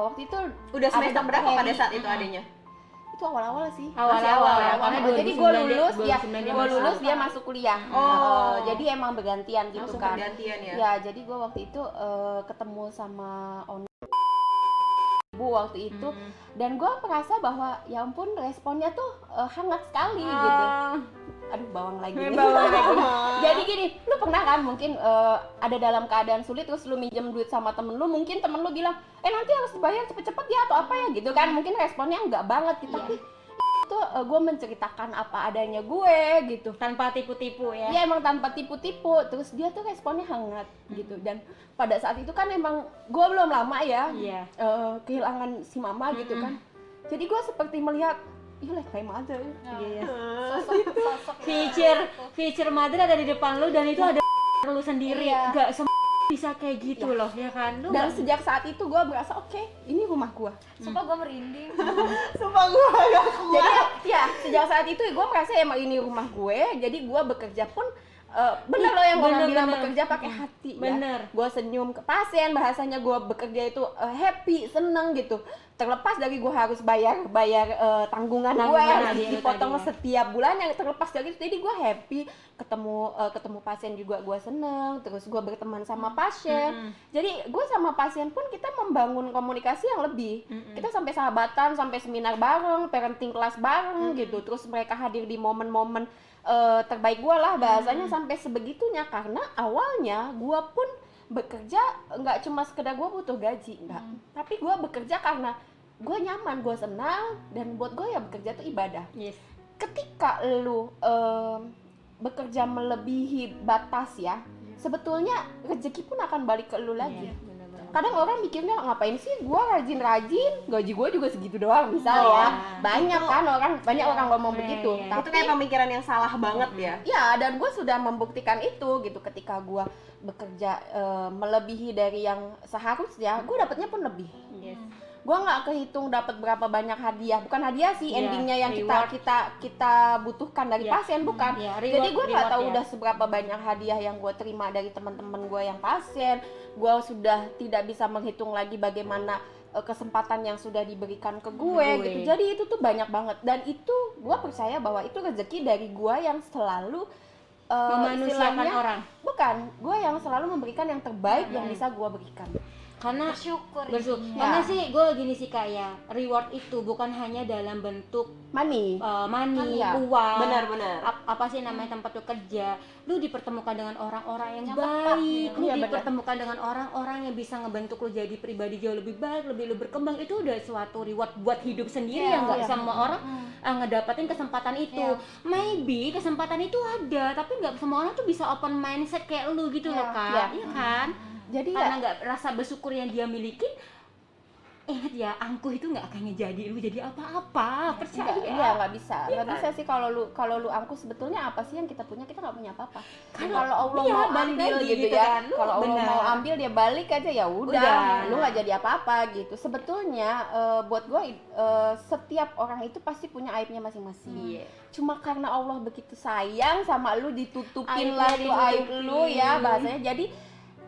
waktu itu Udah ada semester dokter berapa pada Heri. saat itu adanya? Itu awal-awal sih. Awal-awal Masih awal ya, awal. karena Jadi 2009 gue dia- lulus, 2009 dia gue masuk. lulus dia masuk kuliah. Oh. Jadi emang bergantian gitu Langsung kan. pergantian ya? Ya, jadi gue waktu itu ketemu sama Bu waktu itu, dan gue merasa bahwa ya ampun responnya tuh hangat sekali gitu. Aduh bawang lagi nih. Jadi gini, lu pernah kan mungkin ada dalam keadaan sulit terus lu minjem duit sama temen lu, mungkin temen lu bilang nanti harus dibayar cepet-cepet ya atau apa ya gitu kan, mungkin responnya enggak banget gitu. Tapi itu gue menceritakan apa adanya gue gitu, Tanpa tipu-tipu ya. ya emang tanpa tipu-tipu, terus dia tuh responnya hangat gitu. Dan pada saat itu kan emang gue belum lama ya Iya. kehilangan si mama gitu kan. Jadi gue seperti melihat you like my mother. Iya. Sosok Feature mother ada di depan lu dan itu ada lu sendiri. Iya. Gak semua bisa kayak gitu loh, ya kan? Lu Dan nggak- sejak saat itu gue merasa oke, ini rumah gue. sumpah gue merinding. Sumpah gue gak kuat. Jadi ya sejak saat itu gue merasa emang ini rumah gue. Jadi gue bekerja pun bener loh yang orang bilang bener. bekerja pakai hati. Bener. Ya. Gue senyum ke pasien, bahasanya gue bekerja itu happy, seneng gitu. Terlepas dari gue harus bayar tanggungan gue Tanggungan yang tadi, dipotong tadi ya. setiap bulan, yang terlepas dari itu jadi gue happy, ketemu pasien juga gue seneng, terus gue berteman sama pasien. Jadi gue sama pasien pun kita membangun komunikasi yang lebih. Kita sampai sahabatan, sampai seminar bareng, parenting class bareng gitu. Terus mereka hadir di momen-momen terbaik gue lah bahasanya, sampai sebegitunya. Karena awalnya gue pun bekerja nggak cuma sekedar gue butuh gaji, enggak, tapi gue bekerja karena gue nyaman, gue senang, dan buat gue ya bekerja itu ibadah. Yes. Ketika lu bekerja melebihi batas ya, sebetulnya rezeki pun akan balik ke lu lagi. Kadang orang mikirnya ngapain sih gue rajin-rajin, gaji gue juga segitu doang misal ya. Banyak kan banyak orang ngomong begitu. iya. Itu kayak pemikiran yang salah banget ya. Ya, dan gue sudah membuktikan itu gitu. Ketika gue bekerja melebihi dari yang seharusnya, gue dapatnya pun lebih. Yes. Gue nggak kehitung dapat berapa banyak hadiah, bukan hadiah sih, Iya, endingnya yang reward. kita butuhkan dari Iya. pasien, bukan. Iya, Jadi gue nggak reward tahu ya. udah seberapa banyak hadiah yang gue terima dari teman-teman gue yang pasien. Gue sudah tidak bisa menghitung lagi bagaimana kesempatan yang sudah diberikan ke gue gitu. Jadi itu tuh banyak banget, dan itu gue percaya bahwa itu rezeki dari gue yang selalu Memanusiakan istilahnya- orang. Bukan, gue yang selalu memberikan yang terbaik yang bisa gue berikan. Karena Bersyukur. karena sih gue gini sih kayak reward itu bukan hanya dalam bentuk Money. money, Iya. uang, Benar-benar. apa sih namanya tempat lu kerja, lu dipertemukan dengan orang-orang yang tepat. baik, lu Iya, benar. dipertemukan dengan orang-orang yang bisa ngebentuk lu jadi pribadi jauh lebih baik, lebih lu berkembang, itu udah suatu reward buat hidup sendiri yang nggak semua orang ngedapatin kesempatan itu. Iya. Maybe kesempatan itu ada, tapi nggak semua orang tuh bisa open mindset kayak lu gitu loh Kak, iya kan? Jadi Karena ya nggak rasa bersyukur yang dia miliki, ingat ya, angkuh itu nggak akan ngejadi lu jadi apa-apa, percaya. nggak bisa sih kalau lu angkuh. Sebetulnya apa sih yang kita punya? Kita nggak punya apa-apa. Kalau Allah iya, mau balik ambil lagi gitu gitu ya, kan. Lu kalau Allah benar. mau ambil dia balik aja, ya Udah. udah, lu nggak jadi apa-apa gitu. Sebetulnya buat gue setiap orang itu pasti punya aibnya masing-masing. Iya. Cuma karena Allah begitu sayang sama lu, ditutupin Aibnya lah tuh aib ditutupin. lu ya bahasanya. Jadi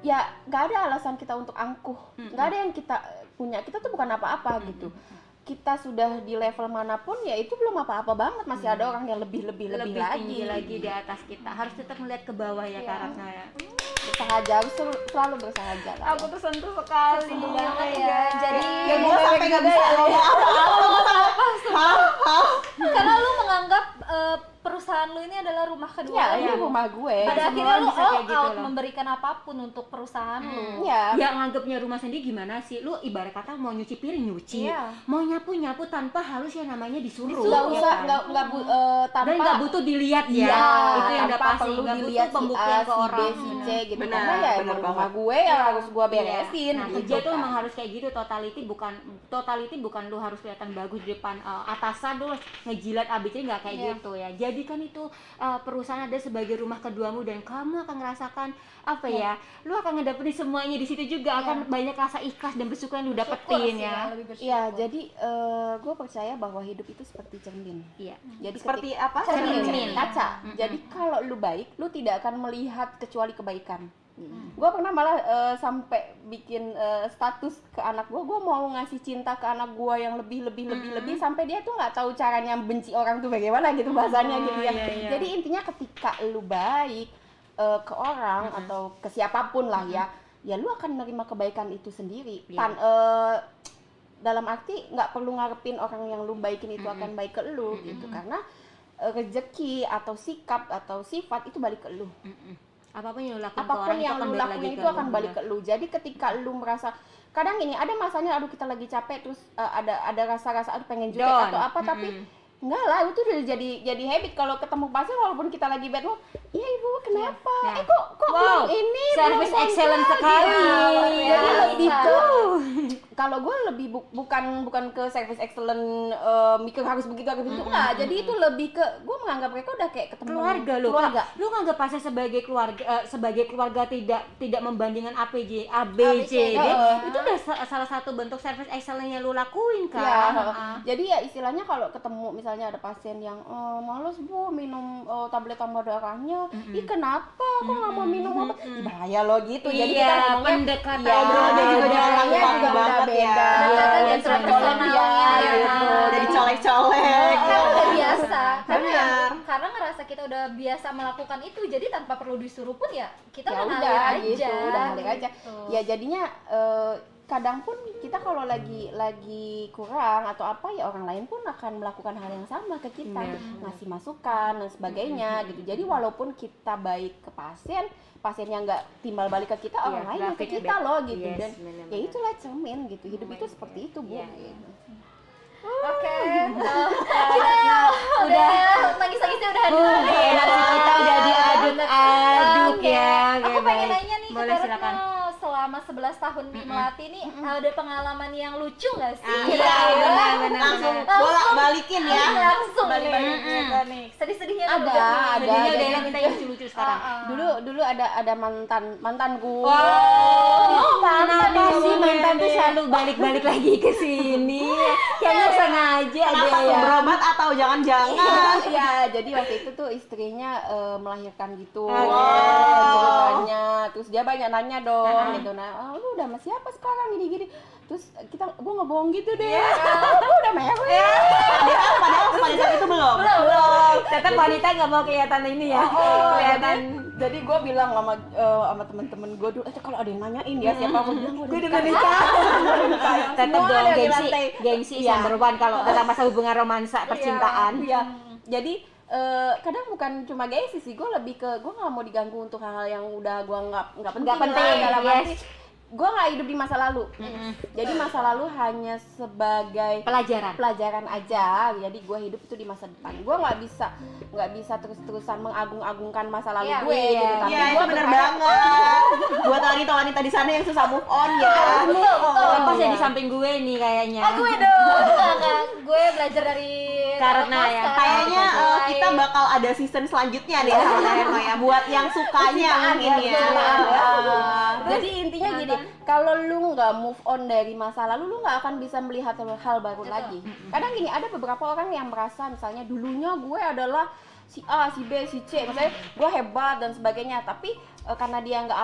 ya nggak ada alasan kita untuk angkuh, nggak ada yang kita punya. Kita tuh bukan apa-apa gitu. Kita sudah di level manapun ya itu belum apa-apa banget, masih ada orang yang lebih lebih lagi. tinggi lagi di atas kita, harus tetap melihat ke bawah ya Kak Ratna ya. Bersahaja, harus selalu bersahaja lah. Aku tuh sentuh sekali banget ya. Jadi Ya gue sampai nggak bisa ngomong apa-apa. karena lu menganggap perusahaan lu ini adalah rumah kedua Ya, lu. ini rumah gue. Pada Semua akhirnya orang lu bisa all kayak gitu out loh. memberikan apapun untuk perusahaan lu. Ya, Ya nganggapnya rumah sendiri gimana sih? Lu ibarat kata mau nyuci piring nyuci, Iya. mau nyapu tanpa harus yang namanya disuruh. nggak ya usah, kan? tanpa Dan nggak butuh dilihat ya, Iya, itu yang udah tanpa pasti, perlu nggak dilihat butuh si pembuktian A, ke si B, orang. si C gitu. Benar, Karena ya benar emang rumah banget. gue yang harus gue beresin Nah, gitu. kerja tuh kan. emang harus kayak gitu. Totality bukan lu harus kelihatan bagus di depan atasan lu ngejilat ABC, nggak kayak Iya. gitu ya. Jadikan itu perusahaan ada sebagai rumah keduamu, dan kamu akan merasakan apa ya? Lu akan ngedapetin semuanya di situ juga, akan banyak rasa ikhlas dan bersyukur yang lu Syukur dapetin sih ya. lebih bersyukur. Iya, jadi gue percaya bahwa hidup itu seperti cermin. Iya. Jadi Seperti apa? Cermin. kaca. Jadi kalau lu baik, lu tidak akan melihat kecuali kebaikan. Gue pernah malah sampai bikin status ke anak gue mau ngasih cinta ke anak gue yang lebih sampai dia tuh nggak tahu caranya benci orang tuh bagaimana gitu bahasanya gitu ya. iya, iya. Jadi intinya ketika lu baik ke orang atau ke siapapun lah ya lu akan menerima kebaikan itu sendiri. Iya. Dalam arti nggak perlu ngarepin orang yang lu baikin itu akan baik ke lu gitu, karena rezeki atau sikap atau sifat itu balik ke lu. Apapun yang lu lakukan ke Apapun orang yang itu akan lu balik lakuin lagi itu ke akan lu, balik ya. ke lu. Jadi ketika lu merasa kadang ini ada masanya aduh kita lagi capek terus ada rasa-rasa aduh pengen jutek Down. atau apa, tapi Enggak lah, itu udah jadi habit. Kalau ketemu pasien walaupun kita lagi bad mood, iya ibu kenapa? Ya. Kok Wow, belum ini service belum excellent kontak?" sekali. Jadi Ya, lebih bisa. ke kalau gue lebih bukan ke service excellent mikir harus begitu enggak. Jadi itu lebih ke gue menganggap mereka udah kayak ketemu Keluarga lo, keluarga. lu nganggap pasien sebagai keluarga tidak membandingkan A B C D, itu udah salah satu bentuk service excellent yang lu lakuin kan. Ya, jadi ya istilahnya kalau ketemu misalnya ada pasien yang males bu minum tablet tambah darahnya, ih kenapa kok nggak mau minum obat? Ih, bahaya loh gitu. Jadi kita Iya, ngomongnya pendekatan ya, obrolannya juga orangnya jangan juga gampang udah banget beda. ya. Pendekatan Dan personalnya, ya, gitu. Udah dicolek-colek. Karena udah biasa, Benar. karena ngerasa kita udah biasa melakukan itu, jadi tanpa perlu disuruh pun ya kita Ya mengalir udah aja. gitu, udah ngalir aja. Gitu. Ya jadinya kadang pun kita kalau lagi kurang atau apa ya orang lain pun akan melakukan hal yang sama ke kita, ngasih masukan dan sebagainya gitu. Jadi walaupun kita baik ke pasiennya nggak timbal balik ke kita, orang lain yang ke kita loh gitu. Yes, Dan benar-benar. ya itulah cermin gitu. Hidup itu seperti itu bu. Iya. Gitu. Oke, Udah nangis-nangisnya udah enak sih, kita udah diaduk-aduk Oke. ya. Aku Oke, pengen baik. nanya nih Boleh, ke silakan. Retno, selama 11 tahun di Melati nih ada pengalaman yang lucu nggak sih? Iya, benar-benar. Langsung bolak-balikin ya. Langsung Balik-balik. nih. Sedih-sedihnya Ada, udah nih. ada. Jadinya udah jadi- enak kita yang lucu sekarang. Dulu ada mantanku. Kenapa sih mantan tuh selalu balik-balik lagi ke sini? Kayaknya sengaja ada Kenapa tuh ya. berobat atau jangan-jangan? Iya, jadi waktu itu tuh istrinya melahirkan gitu. Wow. Ceritanya, terus dia banyak nanya dong gitu. Nah, lu udah sama siapa sekarang gini-gini? Terus gua ngebohong gitu deh. Gua udah mewah. Padahal pada saat itu belum. Tetap wanita nggak mau kelihatan ini ya. Kelihatan. Jadi gue bilang sama temen-temen gue dulu, kalau ada yang nanyain ya siapa, gue bilang gue Udah nikah. Tetap Semua dong ada di gengsi, lantai. gengsi Iya. number one kalau dalam masa hubungan romansa percintaan. Iya. Jadi kadang bukan cuma gengsi sih, gue lebih ke gue nggak mau diganggu untuk hal-hal yang udah gue nggak penting. Nggak penting, lah, dalam yes. arti gue nggak hidup di masa lalu. Jadi masa lalu hanya sebagai pelajaran aja. Jadi gue hidup itu di masa depan. Gue nggak bisa terus-terusan mengagung-agungkan masa lalu Iya, gue iya. gitu. Tapi Iya, itu gue bener berharap- banget. Buat wanita-wanita di sana yang susah move on ya. Pas ya di samping gue nih kayaknya. Gue dong. Enggak, gue belajar dari Karena Mas ya, kan. Kayaknya Sesuai. kita bakal ada season selanjutnya deh sama Retno ya. Buat yang sukanya mungkin ya. Jadi intinya gini, kalau lu nggak move on dari masa lalu, lu nggak akan bisa melihat hal baru lagi. Kadang gini, ada beberapa orang yang merasa misalnya dulunya gue adalah si A, si B, si C, misalnya gue hebat dan sebagainya, tapi karena dia nggak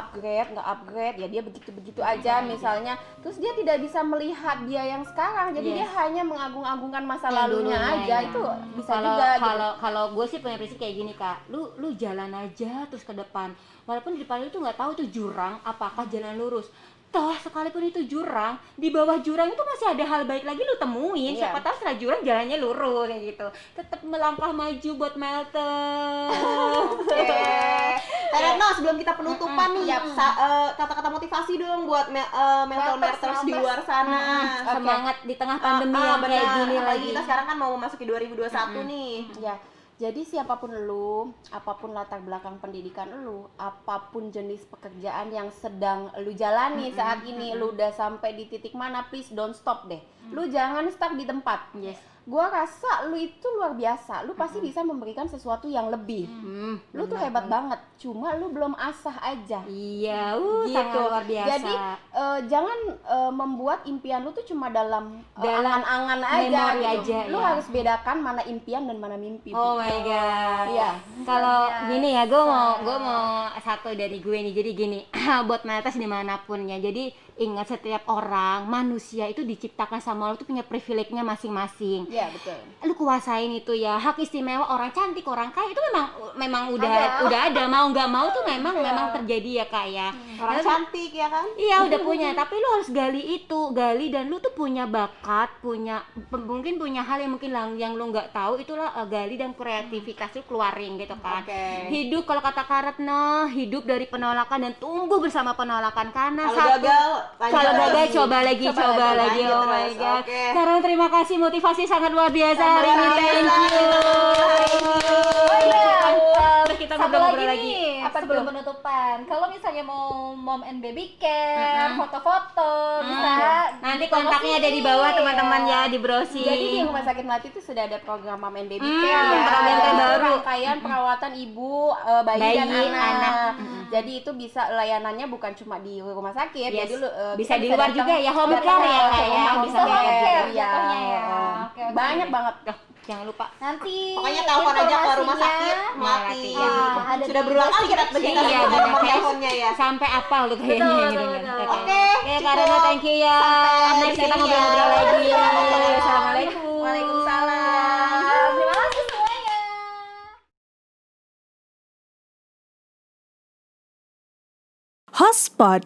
upgrade, ya dia begitu-begitu aja misalnya, terus dia tidak bisa melihat dia yang sekarang, jadi dia hanya mengagung-agungkan masa lalunya aja, itu bisa juga. Gitu. Kalau gue sih punya prinsip kayak gini kak, lu jalan aja terus ke depan, walaupun di depan lu tuh nggak tahu itu jurang apakah jalan lurus. Toh sekalipun itu jurang, di bawah jurang itu masih ada hal baik lagi lu temuin. Iya. Siapa tahu setelah jurang jalannya lurus kayak gitu. Tetap melangkah maju buat Melton. Retno, sebelum kita penutupan nih, kata-kata motivasi dong buat Melton-Melters di luar sana. Semangat di tengah pandemi yang kayak benar. gini Apalagi lagi. kita sekarang kan mau memasuki 2021 nih. Ya, jadi siapapun lu, apapun latar belakang pendidikan lu, apapun jenis pekerjaan yang sedang lu jalani saat ini, lu udah sampai di titik mana, please don't stop deh. Lu jangan stuck di tempat. Yes. Gua rasa lu itu luar biasa, lu pasti bisa memberikan sesuatu yang lebih. Lu tuh hebat banget, cuma lu belum asah aja. Iya, Gitu. sangat luar biasa. Jadi jangan membuat impian lu tuh cuma dalam Dalam angan-angan aja, memori gitu. aja, Lu ya. harus bedakan mana impian dan mana mimpi. Oh my god. Iya. Kalau gini ya, gue mau satu dari gue nih. Jadi gini, buat Meltes dimanapun ya. Jadi ingat, setiap orang manusia itu diciptakan sama Allah tuh punya privilege-nya masing-masing. Iya, betul. Lu kuasain itu ya, hak istimewa orang cantik, orang kaya itu memang udah ada, mau nggak mau tuh memang terjadi ya kak ya. Orang cantik ya kan? Iya udah punya, tapi lu harus gali dan lu tuh punya bakat, mungkin punya hal yang mungkin yang lu nggak tahu, itulah gali dan kreativitas lu keluarin gitu kan. Hidup, kalau kata Karetno, hidup dari penolakan dan tumbuh bersama penolakan, karena Kalau gagal, kalau gagal coba lagi. Coba lagi, Oh my lanjut god. terus. Oke. Karena terima kasih, motivasi sangat sangat luar biasa hari ini. Thank you. Oh iya, Terus kita satu ngobrol lagi lagi. nih, Apa sebelum tuh? penutupan. Kalau misalnya mau mom and baby care, foto-foto, bisa Nanti kontaknya ada di bawah teman-teman ya, di browsing. Jadi di Rumah Sakit Melati itu sudah ada program Mom and Baby Hmm, Care ya. program Yaitu terbaru. rangkaian perawatan ibu, bayi, Bayi, dan anak. anak. Jadi itu bisa layanannya bukan cuma di rumah sakit, Yes. jadi Bisa kita di luar datang- juga ya, home datang care ya, ke Kak, ya. rumah Bisa home home care, care iya. jatuhnya ya. Oke. Banyak banget. Jangan lupa. Nanti Pokoknya telepon aja ke rumah sakit Melati. Melati. Ya, ada Sudah di berulang kali kita deskripsi. kita Iya, sebut benar. nomor Kayak- teleponnya ya. Sampai apal lu kayaknya Betul, gitu betul, kan. betul. Oke, Karena cukup. thank you ya. Sampai Next kita sini ngobrol-ngobrol ya. lagi. Assalamualaikum. Assalamualaikum. Waalaikumsalam. Terima kasih semuanya. Hotspot.